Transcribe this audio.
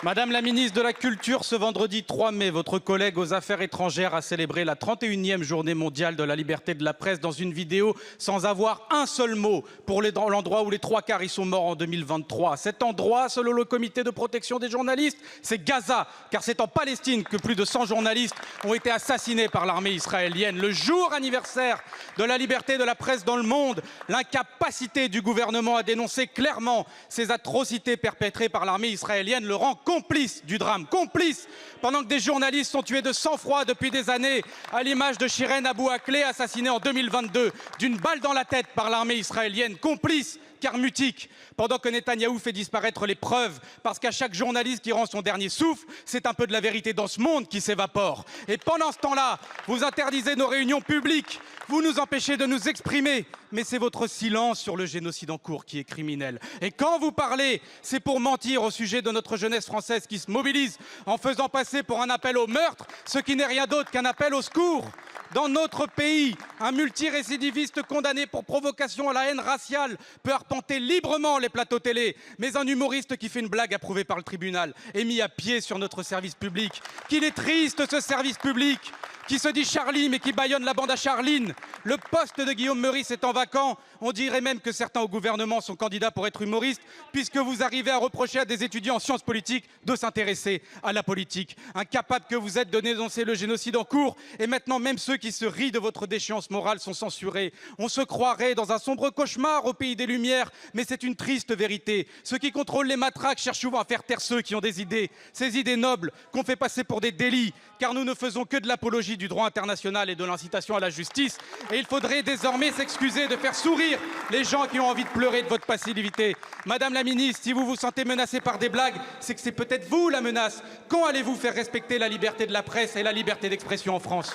Madame la ministre de la Culture, ce vendredi 3 mai, votre collègue aux Affaires étrangères a célébré la 31e journée mondiale de la liberté de la presse dans une vidéo sans avoir un seul mot pour l'endroit où les 3/4 y sont morts en 2023. Cet endroit, selon le comité de protection des journalistes, c'est Gaza, car c'est en Palestine que plus de 100 journalistes ont été assassinés par l'armée israélienne. Le jour anniversaire de la liberté de la presse dans le monde, l'incapacité du gouvernement à dénoncer clairement ces atrocités perpétrées par l'armée israélienne le rend complice du drame, complice, pendant que des journalistes sont tués de sang-froid depuis des années, à l'image de Shirin Abu Akleh, assassinée en 2022 d'une balle dans la tête par l'armée israélienne, complice, car mutique, pendant que Netanyahou fait disparaître les preuves, parce qu'à chaque journaliste qui rend son dernier souffle, c'est un peu de la vérité dans ce monde qui s'évapore. Et pendant ce temps-là, vous interdisez nos réunions publiques, vous nous empêchez de nous exprimer, mais c'est votre silence sur le génocide en cours qui est criminel. Et quand vous parlez, c'est pour mentir au sujet de notre jeunesse française qui se mobilise en faisant passer pour un appel au meurtre ce qui n'est rien d'autre qu'un appel au secours. Dans notre pays, un multirécidiviste condamné pour provocation à la haine raciale peut arpenter librement les plateaux télé, mais un humoriste qui fait une blague approuvée par le tribunal est mis à pied sur notre service public. Qu'il est triste ce service public qui se dit Charlie mais qui bâillonne la bande à Charline. Le poste de Guillaume Meurice étant vacant, on dirait même que certains au gouvernement sont candidats pour être humoristes, puisque vous arrivez à reprocher à des étudiants en sciences politiques de s'intéresser à la politique. Incapables que vous êtes de dénoncer le génocide en cours, et maintenant même ceux qui se rient de votre déchéance morale sont censurés. On se croirait dans un sombre cauchemar au pays des Lumières, mais c'est une triste vérité. Ceux qui contrôlent les matraques cherchent souvent à faire taire ceux qui ont des idées, ces idées nobles qu'on fait passer pour des délits, car nous ne faisons que de l'apologie du droit international et de l'incitation à la justice. Et il faudrait désormais s'excuser de faire sourire les gens qui ont envie de pleurer de votre passivité. Madame la ministre, si vous vous sentez menacée par des blagues, c'est que c'est peut-être vous la menace. Quand allez-vous faire respecter la liberté de la presse et la liberté d'expression en France ?